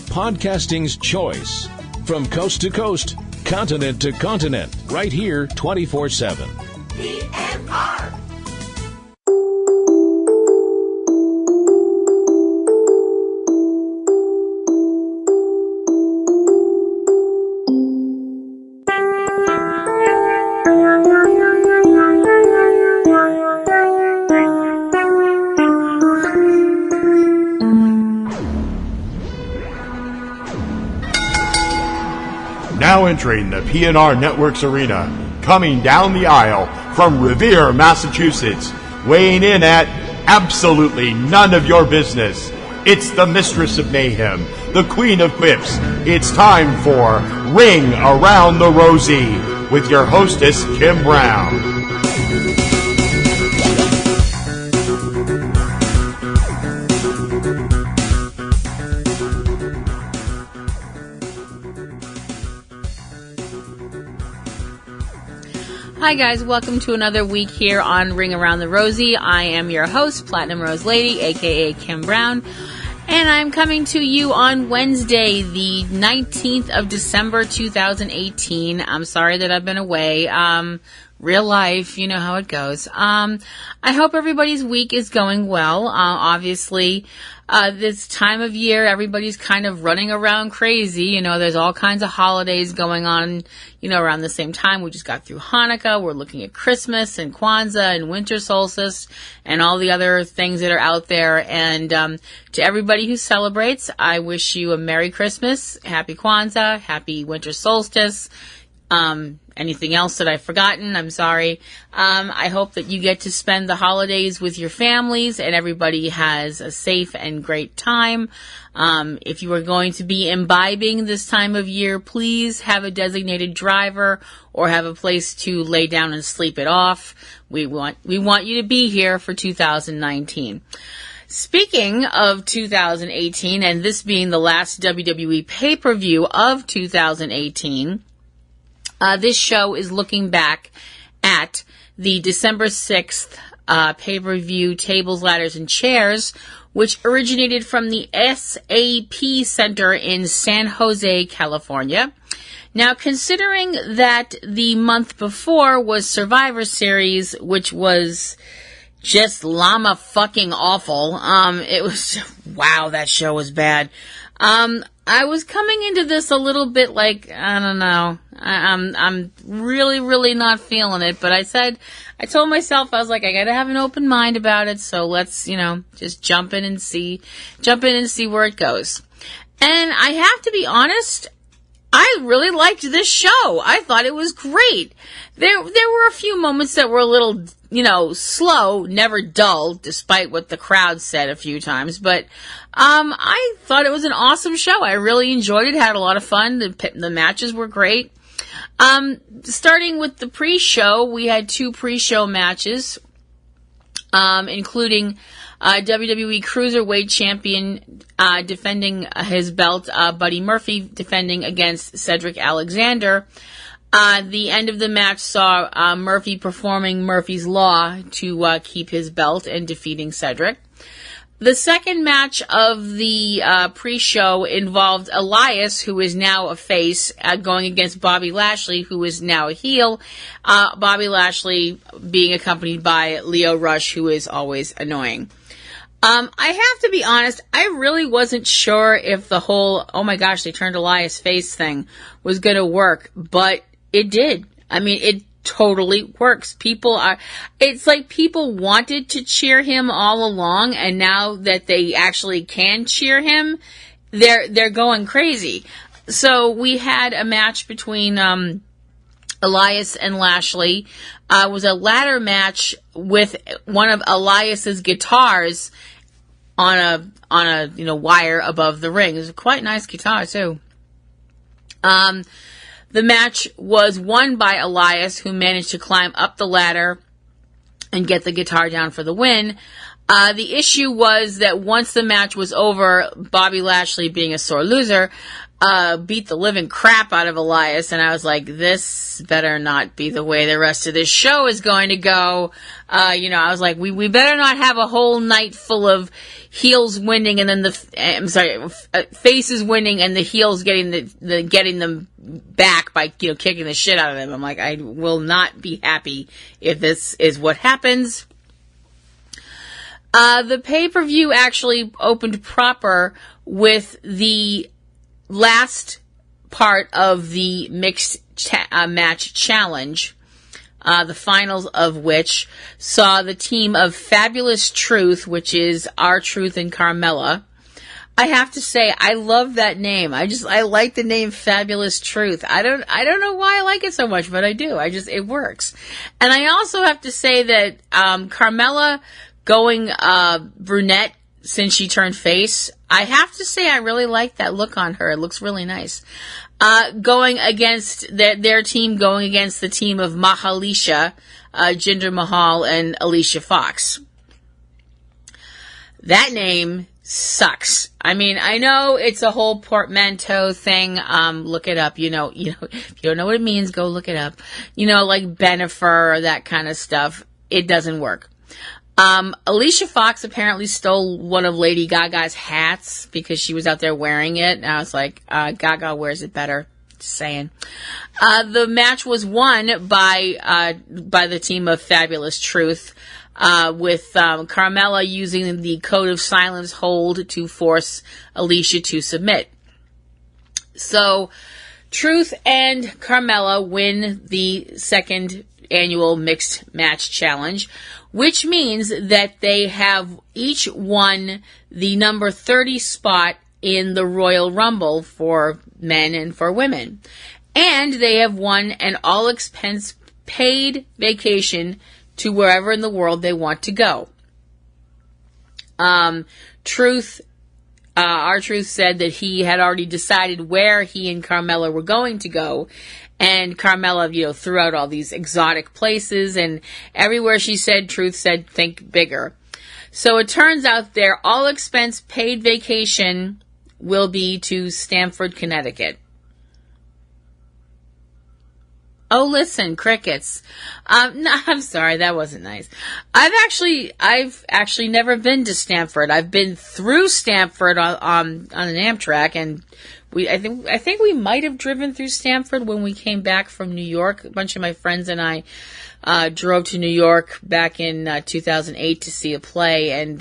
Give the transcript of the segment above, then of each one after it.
podcasting's choice. From coast to coast, continent to continent, right here 24/7. PNR. Now entering the PNRNetworks arena, coming down the aisle from Revere, Massachusetts, weighing in at absolutely none of your business. It's the mistress of mayhem, the queen of quips. It's time for Ring Around the Rosie with your hostess, Kim Brown. Hi guys, welcome to another week here on Ring Around the Rosie. I am your host, Platinum Rose Lady, aka Kim Brown, and I'm coming to you on Wednesday, the 19th of December, 2018. I'm sorry that I've been away. Real life, you know how it goes. I hope everybody's week is going well. Obviously, this time of year, everybody's kind of running around crazy. You know, there's all kinds of holidays going on, you know, around the same time. We just got through Hanukkah. We're looking at Christmas and Kwanzaa and winter solstice and all the other things that are out there. And to everybody who celebrates, I wish you a Merry Christmas, Happy Kwanzaa, Happy Winter Solstice. Anything else that I've forgotten, I'm sorry. I hope that you get to spend the holidays with your families and everybody has a safe and great time. If you are going to be imbibing this time of year, please have a designated driver or have a place to lay down and sleep it off. We want you to be here for 2019. Speaking of 2018, and this being the last WWE pay-per-view of 2018, this show is looking back at the December 6th pay-per-view Tables, Ladders, and Chairs, which originated from the SAP Center in San Jose, California. Now, considering that the month before was Survivor Series, which was just llama fucking awful, it was, wow, that show was bad. I was coming into this a little bit like, I don't know, I'm really, really not feeling it, but I told myself, I was like, I gotta have an open mind about it, so let's, you know, just jump in and see where it goes. And I have to be honest, I really liked this show. I thought it was great. There were a few moments that were a little, you know, slow, never dull, despite what the crowd said a few times. But I thought it was an awesome show. I really enjoyed it, had a lot of fun. The matches were great. Starting with the pre-show, we had two pre-show matches, including WWE Cruiserweight Champion defending his belt, Buddy Murphy defending against Cedric Alexander. The end of the match saw Murphy performing Murphy's Law to keep his belt and defeating Cedric. The second match of the pre-show involved Elias, who is now a face, going against Bobby Lashley, who is now a heel. Bobby Lashley being accompanied by Lio Rush, who is always annoying. I have to be honest, I really wasn't sure if the whole, oh my gosh, they turned Elias face thing was going to work, but it did. I mean, it totally works. It's like people wanted to cheer him all along, and now that they actually can cheer him, they're going crazy. So we had a match between Elias and Lashley. It was a ladder match with one of Elias's guitars on a wire above the ring. It was a quite nice guitar too. The match was won by Elias, who managed to climb up the ladder and get the guitar down for the win. The issue was that once the match was over, Bobby Lashley, being a sore loser, beat the living crap out of Elias, and I was like, this better not be the way the rest of this show is going to go. I was like, we better not have a whole night full of heels winning and then faces winning and the heels getting getting them back by, kicking the shit out of them. I'm like, I will not be happy if this is what happens. The pay-per-view actually opened proper with the last part of the mixed match challenge, the finals of which saw the team of Fabulous Truth, which is R-Truth and Carmella. I have to say, I love that name. I like the name Fabulous Truth. I don't know why I like it so much, but I do. It works. And I also have to say that, Carmella going, brunette since she turned face, I have to say I really like that look on her. It looks really nice. Going against their team, going against the team of Mahalisha, Jinder Mahal, and Alicia Fox. That name sucks. I mean, I know it's a whole portmanteau thing. Look it up. If you don't know what it means, go look it up. Like Benifer or that kind of stuff. It doesn't work. Alicia Fox apparently stole one of Lady Gaga's hats because she was out there wearing it. And I was like, Gaga wears it better. Just saying. The match was won by the team of Fabulous Truth, with Carmella using the Code of Silence hold to force Alicia to submit. So, Truth and Carmella win the second annual mixed match challenge, which means that they have each won the number 30 spot in the Royal Rumble for men and for women. And they have won an all-expense paid vacation to wherever in the world they want to go. R-Truth said that he had already decided where he and Carmella were going to go. And Carmella, threw out all these exotic places, and everywhere she said, Truth said, think bigger. So it turns out their all-expense paid vacation will be to Stamford, Connecticut. Oh, listen, crickets. No, I'm sorry, that wasn't nice. I've actually never been to Stamford. I've been through Stamford on an Amtrak, and I think we might have driven through Stamford when we came back from New York. A bunch of my friends and I drove to New York back in 2008 to see a play, and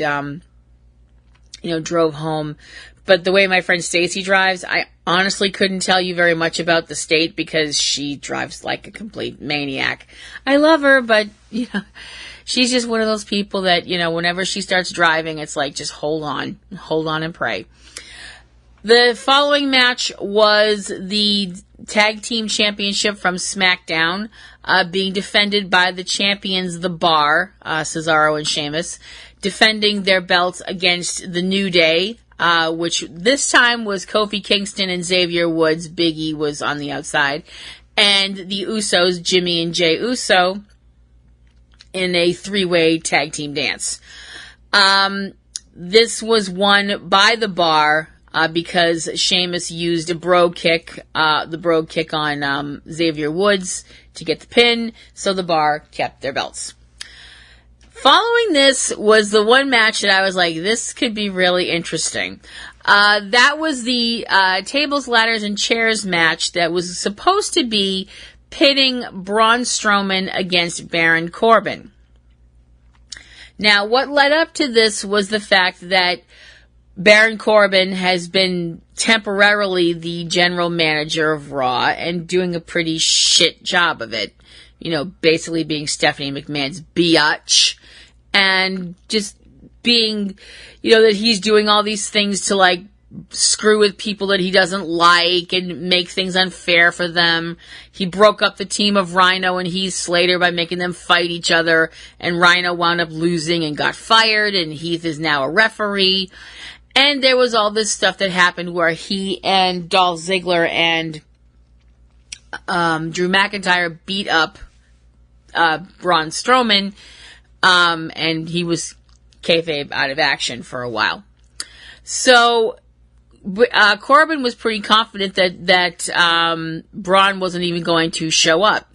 drove home. But the way my friend Stacy drives, I honestly couldn't tell you very much about the state because she drives like a complete maniac. I love her, but she's just one of those people that whenever she starts driving, it's like just hold on and pray. The following match was the Tag Team Championship from SmackDown, being defended by the champions, The Bar, Cesaro and Sheamus, defending their belts against the New Day, which this time was Kofi Kingston and Xavier Woods. Big E was on the outside, and the Usos, Jimmy and Jey Uso, in a three-way tag team dance. This was won by The Bar, because Sheamus used a brogue kick, the brogue kick on Xavier Woods to get the pin, so The Bar kept their belts. Following this was the one match that I was like, this could be really interesting. That was the tables, ladders, and chairs match that was supposed to be pitting Braun Strowman against Baron Corbin. Now, what led up to this was the fact that Baron Corbin has been temporarily the general manager of Raw and doing a pretty shit job of it. Basically being Stephanie McMahon's biatch and just being, that he's doing all these things to like screw with people that he doesn't like and make things unfair for them. He broke up the team of Rhino and Heath Slater by making them fight each other, and Rhino wound up losing and got fired, and Heath is now a referee. And there was all this stuff that happened where he and Dolph Ziggler and Drew McIntyre beat up Braun Strowman, and he was kayfabe out of action for a while. So Corbin was pretty confident that Braun wasn't even going to show up.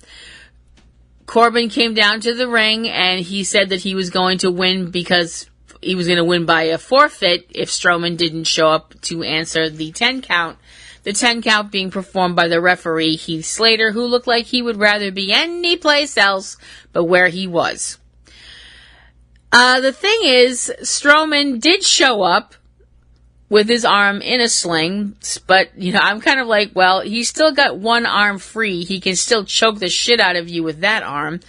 Corbin came down to the ring and he said that he was going to win because he was going to win by a forfeit if Strowman didn't show up to answer the 10 count. The 10 count being performed by the referee, Heath Slater, who looked like he would rather be any place else but where he was. The thing is, Strowman did show up with his arm in a sling, but, I'm kind of like, well, he's still got one arm free. He can still choke the shit out of you with that arm.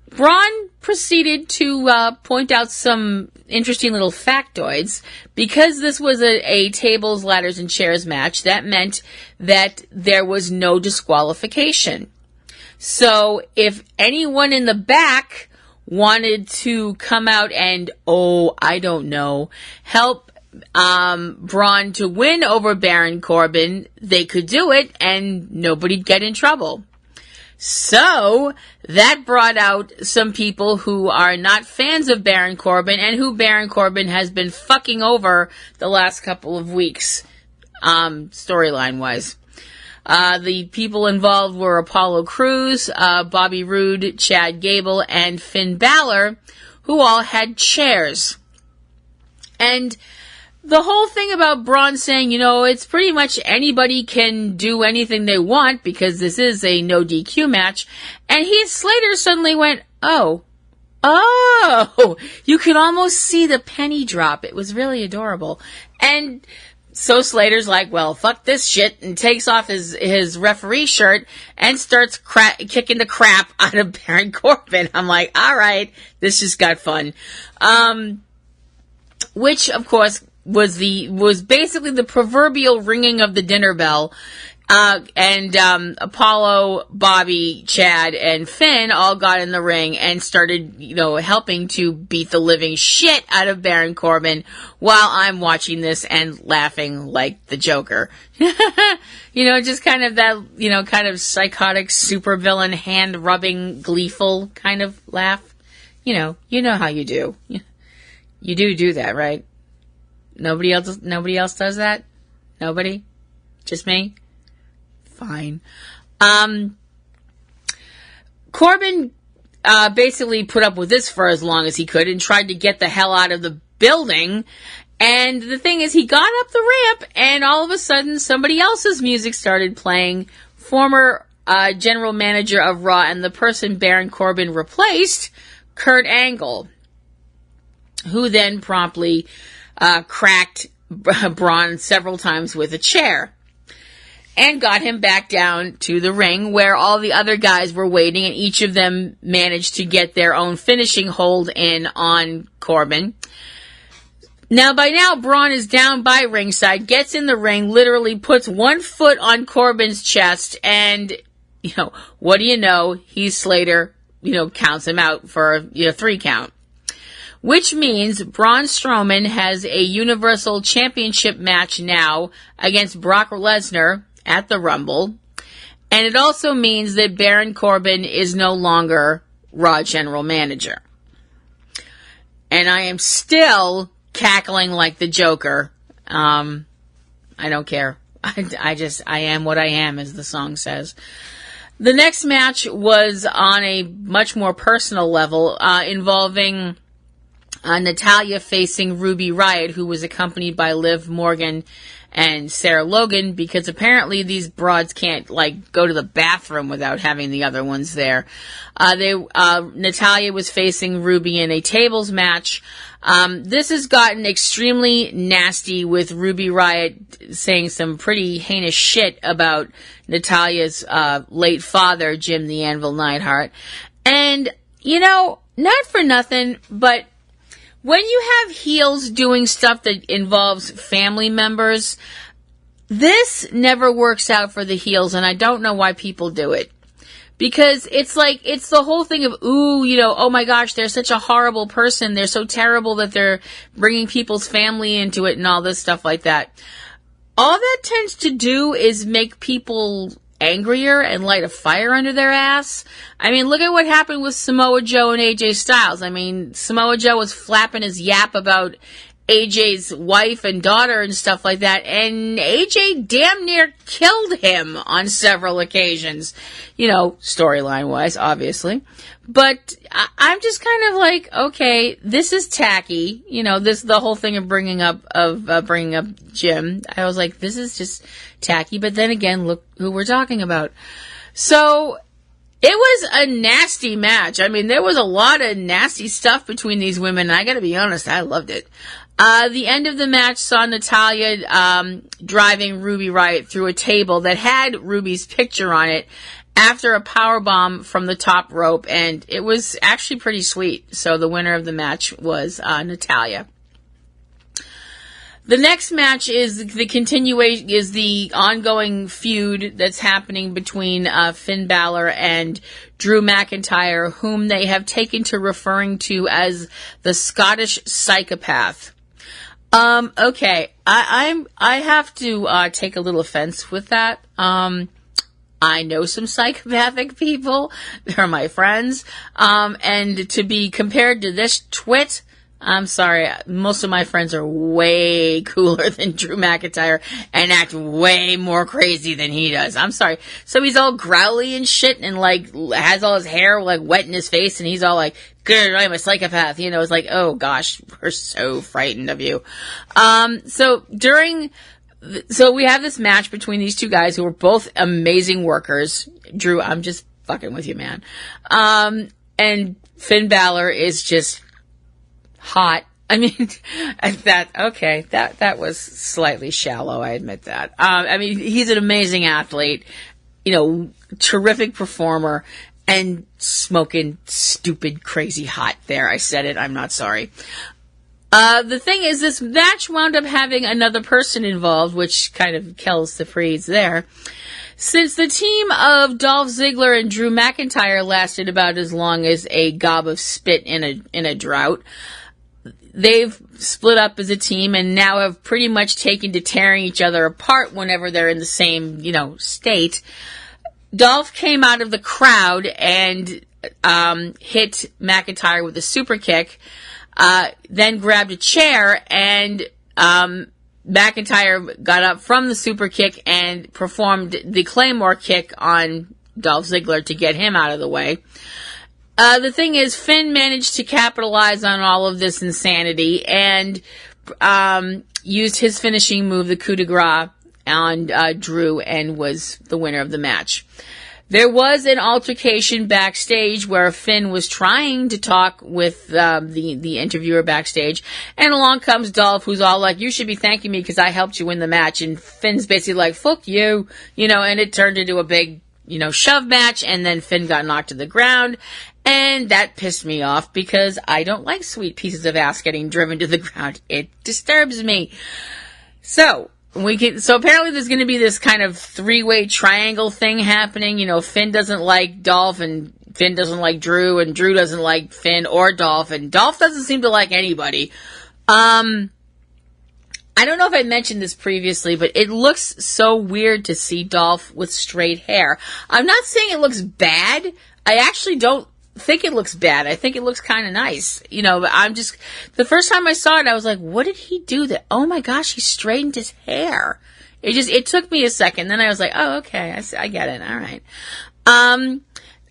Braun proceeded to point out some interesting little factoids. Because this was a tables, ladders, and chairs match, that meant that there was no disqualification. So if anyone in the back wanted to come out and, I don't know, help Braun to win over Baron Corbin, they could do it and nobody'd get in trouble. So that brought out some people who are not fans of Baron Corbin and who Baron Corbin has been fucking over the last couple of weeks, storyline wise. The people involved were Apollo Crews, Bobby Roode, Chad Gable, and Finn Balor, who all had chairs. And the whole thing about Braun saying, it's pretty much anybody can do anything they want because this is a no DQ match. And Heath Slater suddenly went, oh, you could almost see the penny drop. It was really adorable. And so Slater's like, well, fuck this shit, and takes off his referee shirt and starts kicking the crap out of Baron Corbin. I'm like, all right, this just got fun. Which, of course, was basically the proverbial ringing of the dinner bell. And Apollo, Bobby, Chad, and Finn all got in the ring and started, helping to beat the living shit out of Baron Corbin while I'm watching this and laughing like the Joker. Just kind of that, kind of psychotic supervillain hand-rubbing, gleeful kind of laugh. You know how you do. You do that, right? Nobody else does that? Nobody? Just me? Fine. Corbin basically put up with this for as long as he could and tried to get the hell out of the building. And the thing is, he got up the ramp and all of a sudden somebody else's music started playing. Former general manager of Raw and the person Baron Corbin replaced, Kurt Angle, who then promptly cracked Braun several times with a chair and got him back down to the ring where all the other guys were waiting, and each of them managed to get their own finishing hold in on Corbin. By now, Braun is down by ringside, gets in the ring, literally puts one foot on Corbin's chest, and, what do you know? Heath Slater, counts him out for a 3 count. Which means Braun Strowman has a Universal Championship match now against Brock Lesnar at the Rumble. And it also means that Baron Corbin is no longer Raw General Manager. And I am still cackling like the Joker. I don't care. I am what I am, as the song says. The next match was on a much more personal level, involving Natalya facing Ruby Riott, who was accompanied by Liv Morgan and Sarah Logan, because apparently these broads can't, go to the bathroom without having the other ones there. Natalya was facing Ruby in a tables match. This has gotten extremely nasty, with Ruby Riott saying some pretty heinous shit about Natalya's late father, Jim the Anvil Neidhart. And, not for nothing, but when you have heels doing stuff that involves family members, this never works out for the heels, and I don't know why people do it. Because it's the whole thing of, oh my gosh, they're such a horrible person, they're so terrible that they're bringing people's family into it and all this stuff like that. All that tends to do is make people angrier and light a fire under their ass. I mean, look at what happened with Samoa Joe and AJ Styles. I mean, Samoa Joe was flapping his yap about AJ's wife and daughter and stuff like that, and AJ damn near killed him on several occasions, you know, storyline wise, obviously. But I'm just kind of like, okay, this is tacky, you know, the whole thing of bringing up Jim. I was like, this is just tacky, but then again, look who we're talking about. So it was a nasty match. I mean, there was a lot of nasty stuff between these women, and I gotta be honest, I loved it. The end of the match saw Natalya driving Ruby Riott through a table that had Ruby's picture on it after a powerbomb from the top rope, and it was actually pretty sweet. So the winner of the match was Natalya. The next match is the ongoing feud that's happening between Finn Balor and Drew McIntyre, whom they have taken to referring to as the Scottish Psychopath. Okay, I have to take a little offense with that. I know some psychopathic people. They're my friends. And to be compared to this twit, I'm sorry, most of my friends are way cooler than Drew McIntyre and act way more crazy than he does. I'm sorry. So he's all growly and shit and like has all his hair like wet in his face and he's all like, good, I'm a psychopath. You know, it's like, oh gosh, we're so frightened of you. So we have this match between these two guys who are both amazing workers. Drew, I'm just fucking with you, man. And Finn Balor is just hot. I mean, that was slightly shallow, I admit that. I mean, he's an amazing athlete, you know, terrific performer, and smoking stupid, crazy hot there. I said it, I'm not sorry. The thing is, this match wound up having another person involved, which kind of kills the breeze there. Since the team of Dolph Ziggler and Drew McIntyre lasted about as long as a gob of spit in a drought, they've split up as a team and now have pretty much taken to tearing each other apart whenever they're in the same, you know, state. Dolph came out of the crowd and hit McIntyre with a super kick, then grabbed a chair, and McIntyre got up from the super kick and performed the Claymore kick on Dolph Ziggler to get him out of the way. The thing is, Finn managed to capitalize on all of this insanity and used his finishing move, the coup de grace, on Drew, and was the winner of the match. There was an altercation backstage where Finn was trying to talk with the interviewer backstage, and along comes Dolph, who's all like, you should be thanking me because I helped you win the match, and Finn's basically like, fuck you, you know, and it turned into a big, you know, shove match, and then Finn got knocked to the ground, and that pissed me off because I don't like sweet pieces of ass getting driven to the ground. It disturbs me. So apparently there's going to be this kind of three-way triangle thing happening. You know, Finn doesn't like Dolph, and Finn doesn't like Drew, and Drew doesn't like Finn or Dolph, and Dolph doesn't seem to like anybody. I don't know if I mentioned this previously, but it looks so weird to see Dolph with straight hair. I'm not saying it looks bad. I actually don't think it looks bad. I think it looks kind of nice. You know, the first time I saw it, I was like, what did he do that? Oh my gosh, he straightened his hair. It took me a second. Then I was like, oh, okay, I get it. All right.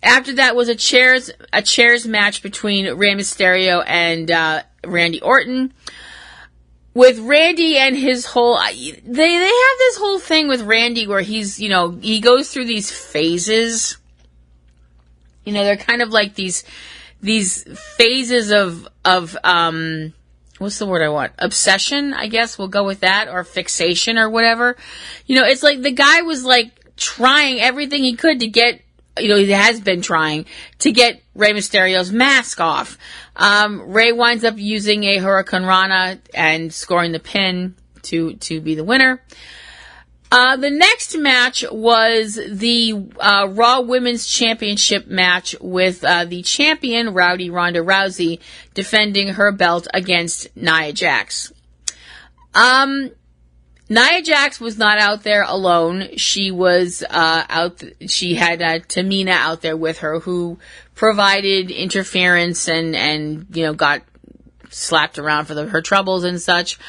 After that was a chairs match between Rey Mysterio and Randy Orton. With Randy and his whole, they have this whole thing with Randy where he's, you know, he goes through these phases. You know, they're kind of like these phases of what's the word I want? Obsession, I guess we'll go with that, or fixation or whatever. You know, it's like the guy was like trying everything he could to get, you know, he has been trying to get Rey Mysterio's mask off. Rey winds up using a Hurricane Rana and scoring the pin to be the winner. The next match was the Raw Women's Championship match with the champion, Rowdy Ronda Rousey, defending her belt against Nia Jax. Nia Nia Jax was not out there alone. She was she had Tamina out there with her, who provided interference and got slapped around for her troubles and such.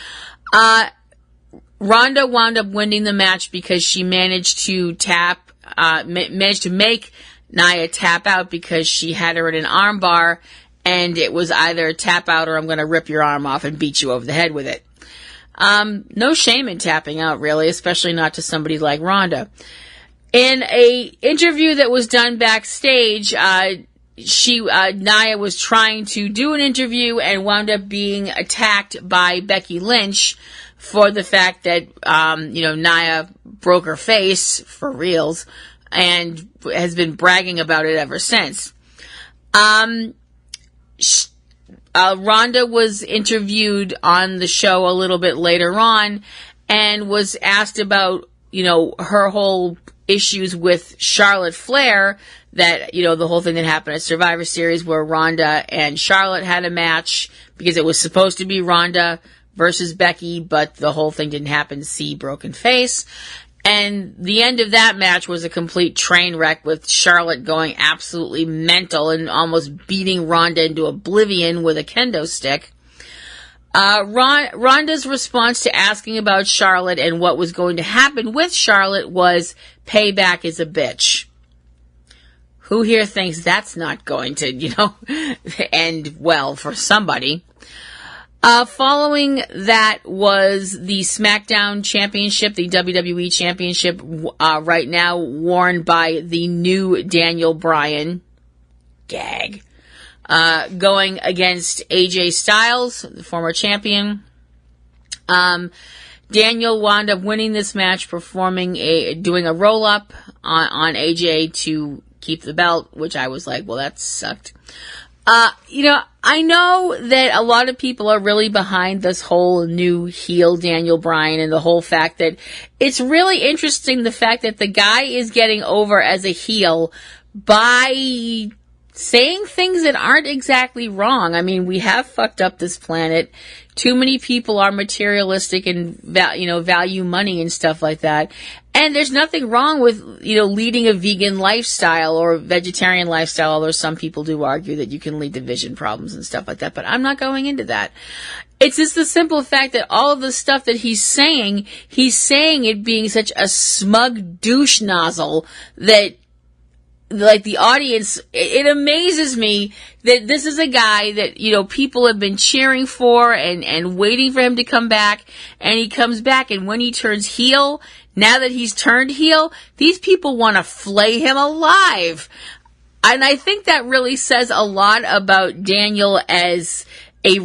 Ronda wound up winning the match because she managed to make Nia tap out because she had her in an arm bar, and it was either tap out or I'm going to rip your arm off and beat you over the head with it. No shame in tapping out, really, especially not to somebody like Ronda. In a interview that was done backstage, Nia was trying to do an interview and wound up being attacked by Becky Lynch for the fact that, Nia broke her face for reals and has been bragging about it ever since. Ronda was interviewed on the show a little bit later on and was asked about, her whole issues with Charlotte Flair, that, the whole thing that happened at Survivor Series where Ronda and Charlotte had a match because it was supposed to be Ronda versus Becky, but the whole thing didn't happen to see broken face. And the end of that match was a complete train wreck with Charlotte going absolutely mental and almost beating Ronda into oblivion with a kendo stick. Ronda's response to asking about Charlotte and what was going to happen with Charlotte was, payback is a bitch. Who here thinks that's not going to, end well for somebody? Following that was the SmackDown Championship, the WWE Championship, right now worn by the new Daniel Bryan, going against AJ Styles, the former champion. Daniel wound up winning this match, doing a roll-up on AJ to keep the belt, which I was like, well, that sucked. I know that a lot of people are really behind this whole new heel Daniel Bryan and the whole fact that it's really interesting, the fact that the guy is getting over as a heel by saying things that aren't exactly wrong. I mean, we have fucked up this planet. Too many people are materialistic and value money and stuff like that. And there's nothing wrong with, leading a vegan lifestyle or vegetarian lifestyle, although some people do argue that you can lead to vision problems and stuff like that, but I'm not going into that. It's just the simple fact that all of the stuff that he's saying it being such a smug douche nozzle that, like, the audience, it amazes me that this is a guy that, people have been cheering for and waiting for him to come back, and he comes back, and when he turns heel, now that he's turned heel, these people want to flay him alive. And I think that really says a lot about Daniel as a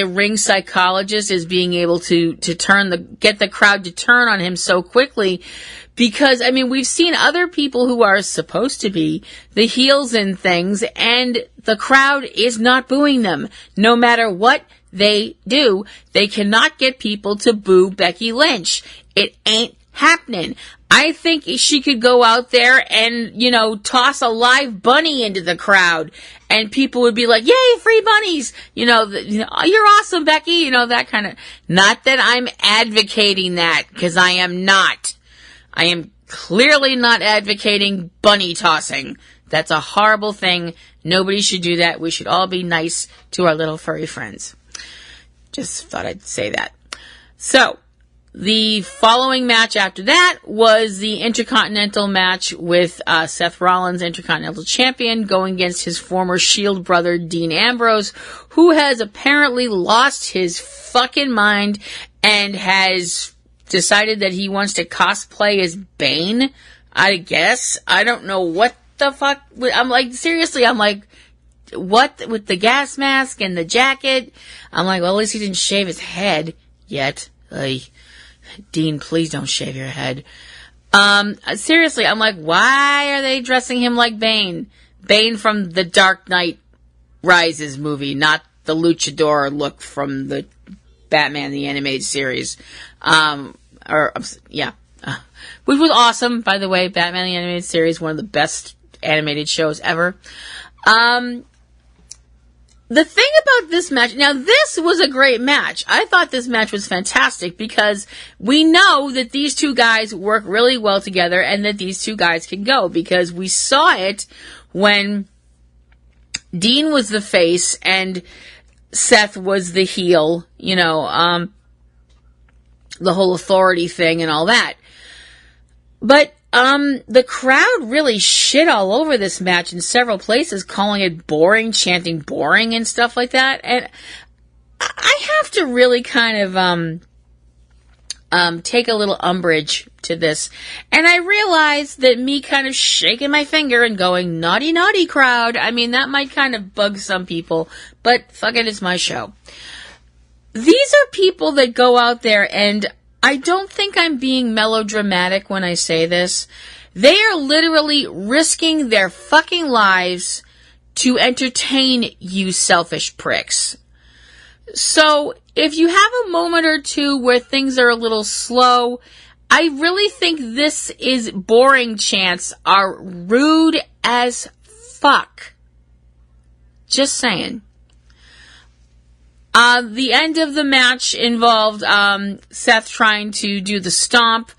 ring psychologist, as being able to get the crowd to turn on him so quickly. Because, we've seen other people who are supposed to be the heels in things, and the crowd is not booing them. No matter what they do, they cannot get people to boo Becky Lynch. It ain't happening. I think she could go out there and, toss a live bunny into the crowd, and people would be like, yay, free bunnies! You're awesome, Becky! That kind of... Not that I'm advocating that, because I am not. I am clearly not advocating bunny tossing. That's a horrible thing. Nobody should do that. We should all be nice to our little furry friends. Just thought I'd say that. So, the following match after that was the Intercontinental match with Seth Rollins, Intercontinental Champion, going against his former Shield brother, Dean Ambrose, who has apparently lost his fucking mind and has decided that he wants to cosplay as Bane, I guess. I don't know what the fuck. I'm like, seriously, what? With the gas mask and the jacket? I'm like, well, at least he didn't shave his head yet. Dean, please don't shave your head. Seriously, I'm like, why are they dressing him like Bane? Bane from the Dark Knight Rises movie, not the luchador look from the Batman the Animated Series. Which was awesome, by the way. Batman the Animated Series, one of the best animated shows ever. the thing about this match, now this was a great match. I thought this match was fantastic because we know that these two guys work really well together and that these two guys can go, because we saw it when Dean was the face and Seth was the heel, the whole authority thing and all that. But the crowd really shit all over this match in several places, calling it boring, chanting boring and stuff like that. And I have to really kind of take a little umbrage to this. And I realize that me kind of shaking my finger and going, naughty, naughty crowd, I mean, that might kind of bug some people, but fuck it, it's my show. These are people that go out there, and I don't think I'm being melodramatic when I say this. They are literally risking their fucking lives to entertain you selfish pricks. So, if you have a moment or two where things are a little slow, I really think this is boring chants are rude as fuck. Just saying. The end of the match involved Seth trying to do the stomp,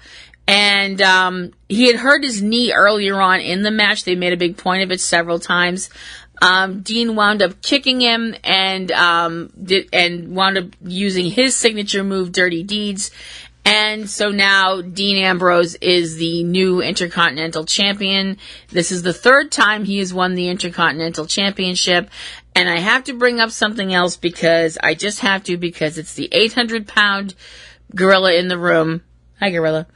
and he had hurt his knee earlier on in the match. They made a big point of it several times. Dean wound up kicking him and wound up using his signature move, Dirty Deeds. And so now Dean Ambrose is the new Intercontinental Champion. This is the third time he has won the Intercontinental Championship. And I have to bring up something else because I just have to, because it's the 800-pound gorilla in the room. Hi, gorilla.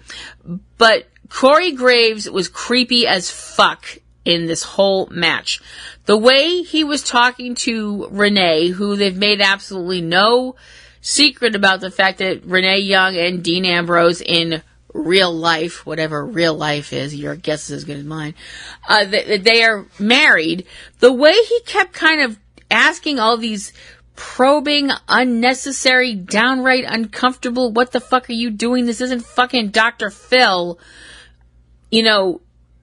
But Corey Graves was creepy as fuck in this whole match. The way he was talking to Renee, who they've made absolutely no secret about the fact that Renee Young and Dean Ambrose in real life, whatever real life is, your guess is as good as mine, they are married. The way he kept kind of asking all these probing, unnecessary, downright uncomfortable, what the fuck are you doing? This isn't fucking Dr. Phil,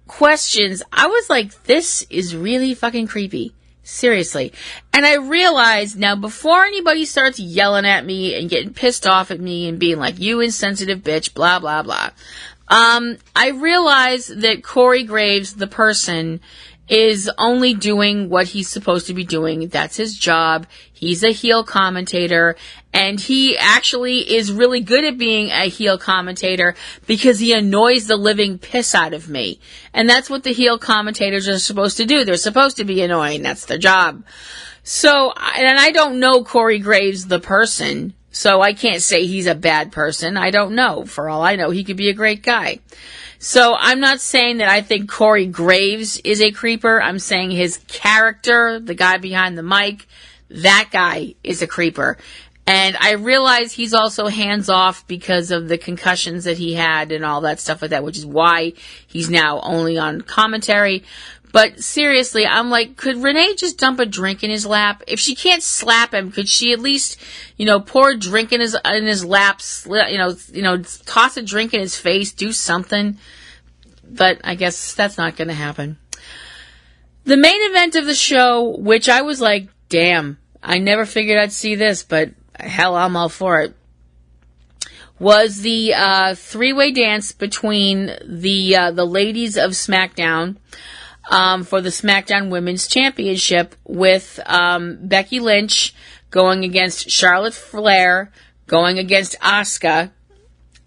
questions. I was like, this is really fucking creepy. Seriously. And I realized now, before anybody starts yelling at me and getting pissed off at me and being like, you insensitive bitch, blah, blah, blah. I realized that Corey Graves, the person, is only doing what he's supposed to be doing. That's his job. He's a heel commentator, and he actually is really good at being a heel commentator because he annoys the living piss out of me. And that's what the heel commentators are supposed to do. They're supposed to be annoying. That's their job. So, and I don't know Corey Graves, the person, so I can't say he's a bad person. I don't know. For all I know, he could be a great guy. So I'm not saying that I think Corey Graves is a creeper. I'm saying his character, the guy behind the mic, that guy is a creeper. And I realize he's also hands-off because of the concussions that he had and all that stuff like that, which is why he's now only on commentary. But seriously, I'm like, could Renee just dump a drink in his lap? If she can't slap him, could she at least, pour a drink in his lap, toss a drink in his face, do something? But I guess that's not going to happen. The main event of the show, which I was like, damn, I never figured I'd see this, but hell, I'm all for it, was the three-way dance between the ladies of SmackDown, for the SmackDown Women's Championship, with Becky Lynch going against Charlotte Flair, going against Asuka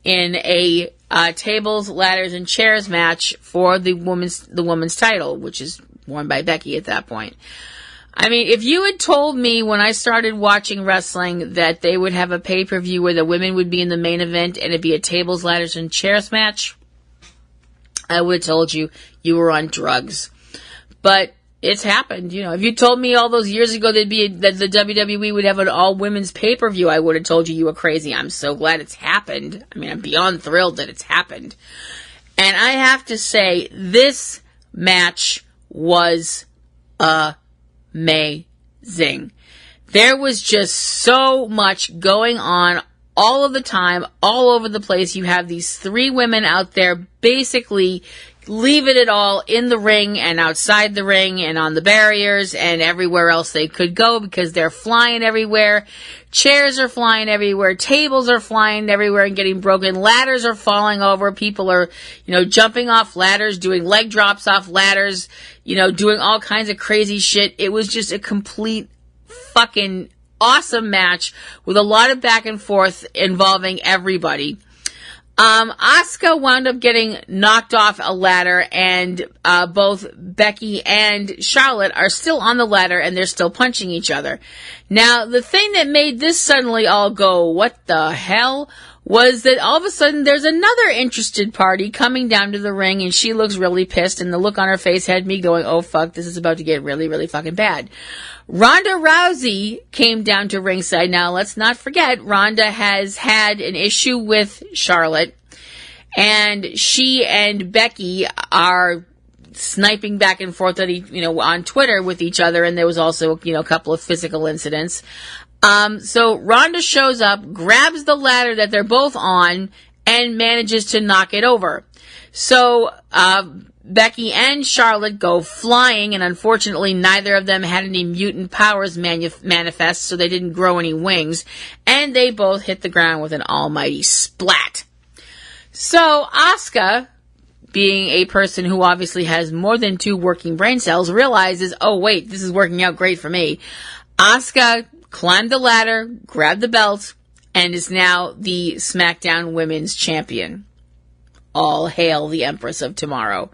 in a tables, ladders, and chairs match for the women's title, which is won by Becky at that point. I mean, if you had told me when I started watching wrestling that they would have a pay-per-view where the women would be in the main event and it'd be a tables, ladders, and chairs match, I would have told you were on drugs. But it's happened. If you told me all those years ago that the WWE would have an all-women's pay-per-view, I would have told you were crazy. I'm so glad it's happened. I mean, I'm beyond thrilled that it's happened. And I have to say, this match was amazing. There was just so much going on all of the time, all over the place. You have these three women out there basically leaving it all in the ring and outside the ring and on the barriers and everywhere else they could go because they're flying everywhere. Chairs are flying everywhere. Tables are flying everywhere and getting broken. Ladders are falling over. People are, jumping off ladders, doing leg drops off ladders, doing all kinds of crazy shit. It was just a complete fucking awesome match with a lot of back and forth involving everybody. Asuka wound up getting knocked off a ladder, and both Becky and Charlotte are still on the ladder, and they're still punching each other. Now, the thing that made this suddenly all go, what the hell, was that all of a sudden there's another interested party coming down to the ring, and she looks really pissed, and the look on her face had me going, oh fuck, this is about to get really, really fucking bad. Ronda Rousey came down to ringside. Now, let's not forget, Ronda has had an issue with Charlotte, and she and Becky are sniping back and forth at on Twitter with each other, and there was also, a couple of physical incidents. So Ronda shows up, grabs the ladder that they're both on, and manages to knock it over. So, Becky and Charlotte go flying, and unfortunately neither of them had any mutant powers manifest, so they didn't grow any wings, and they both hit the ground with an almighty splat. So Asuka, being a person who obviously has more than 2 working brain cells, realizes, oh wait, this is working out great for me. Asuka climbed the ladder, grabbed the belt, and is now the SmackDown Women's Champion. All hail the Empress of Tomorrow.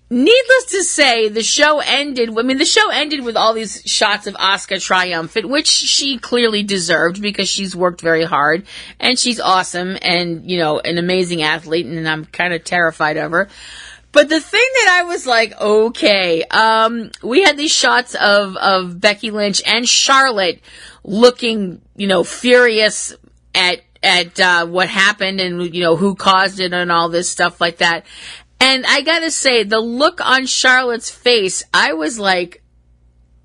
Needless to say, the show ended with all these shots of Asuka triumphant, which she clearly deserved because she's worked very hard and she's awesome and, an amazing athlete, and I'm kind of terrified of her. But the thing that I was like, okay, we had these shots of Becky Lynch and Charlotte looking, furious at what happened and, who caused it and all this stuff like that. And I gotta say, the look on Charlotte's face, I was like,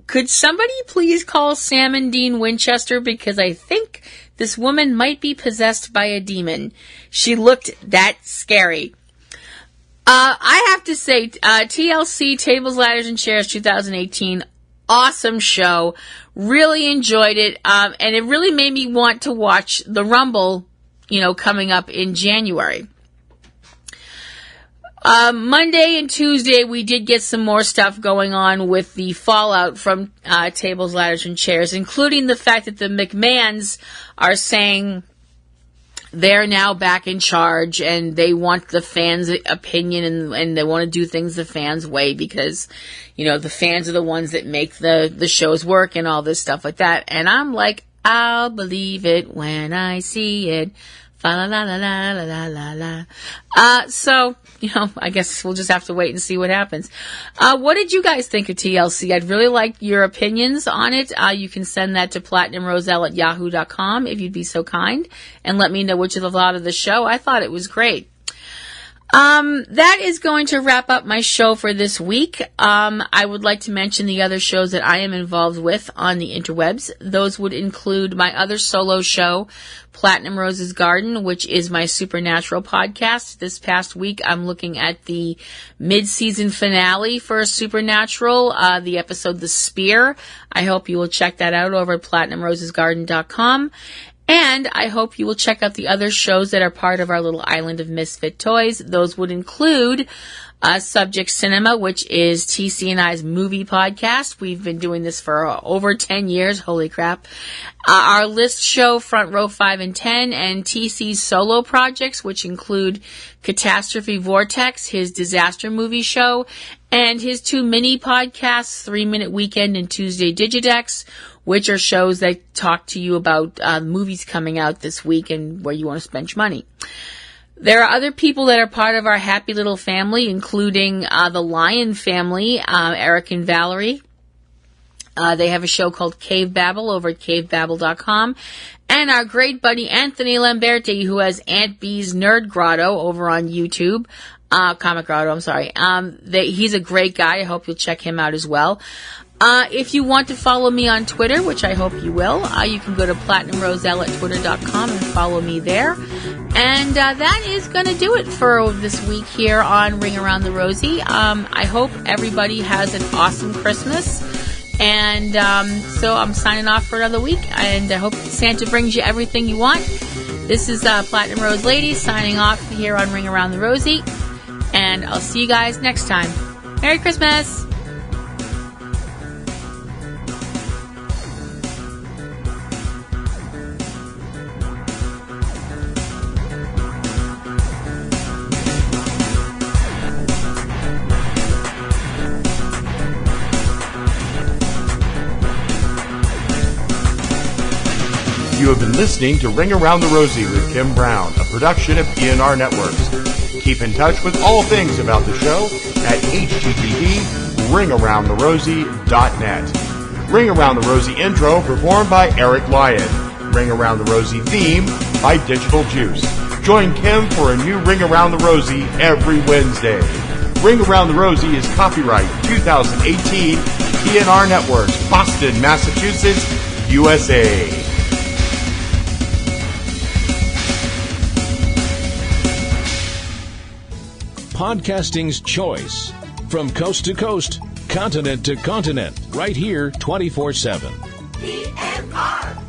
could somebody please call Sam and Dean Winchester, because I think this woman might be possessed by a demon. She looked that scary. I have to say, TLC, Tables, Ladders, and Chairs 2018, awesome show. Really enjoyed it. And it really made me want to watch the Rumble, coming up in January. Monday and Tuesday, we did get some more stuff going on with the fallout from Tables, Ladders, and Chairs, including the fact that the McMahons are saying they're now back in charge and they want the fans' opinion and they want to do things the fans' way because, the fans are the ones that make the shows work and all this stuff like that. And I'm like, I'll believe it when I see it. Fa la la la la la la la. So, I guess we'll just have to wait and see what happens. What did you guys think of TLC? I'd really like your opinions on it. You can send that to platinumroselle@yahoo.com if you'd be so kind, and let me know what you thought of the show. I thought it was great. That is going to wrap up my show for this week. I would like to mention the other shows that I am involved with on the interwebs. Those would include my other solo show, Platinum Rose's Garden, which is my supernatural podcast. This past week, I'm looking at the mid-season finale for Supernatural, the episode The Spear. I hope you will check that out over at platinumrosesgarden.com. And I hope you will check out the other shows that are part of our little island of misfit toys. Those would include Subject Cinema, which is TC and I's movie podcast. We've been doing this for over 10 years. Holy crap. Our list show, Front Row 5 and 10, and TC's solo projects, which include Catastrophe Vortex, his disaster movie show, and his 2 mini podcasts, 3 Minute Weekend and Tuesday Digidex, which are shows that talk to you about movies coming out this week and where you want to spend your money. There are other people that are part of our happy little family, including the Lion family, Eric and Valerie. They have a show called Cavebabble over at cavebabble.com. And our great buddy Anthony Lamberti, who has Aunt B's Nerd Grotto over on YouTube. Comic Grotto, I'm sorry. He's a great guy. I hope you'll check him out as well. If you want to follow me on Twitter, which I hope you will, you can go to PlatinumRoselle at Twitter.com and follow me there. And that is going to do it for this week here on Ring Around the Rosie. I hope everybody has an awesome Christmas. And so I'm signing off for another week. And I hope Santa brings you everything you want. This is Platinum Rose Lady signing off here on Ring Around the Rosie. And I'll see you guys next time. Merry Christmas! You have been listening to Ring Around the Rosie with Kim Brown, a production of PNRNetworks. Keep in touch with all things about the show at http://ringaroundtherosie.net. Ring Around the Rosie intro performed by Eric Lyon. Ring Around the Rosie theme by Digital Juice. Join Kim for a new Ring Around the Rosie every Wednesday. Ring Around the Rosie is copyright 2018 PNRNetworks, Boston, Massachusetts, USA. Podcasting's choice. From coast to coast, continent to continent, right here 24/7. PNR.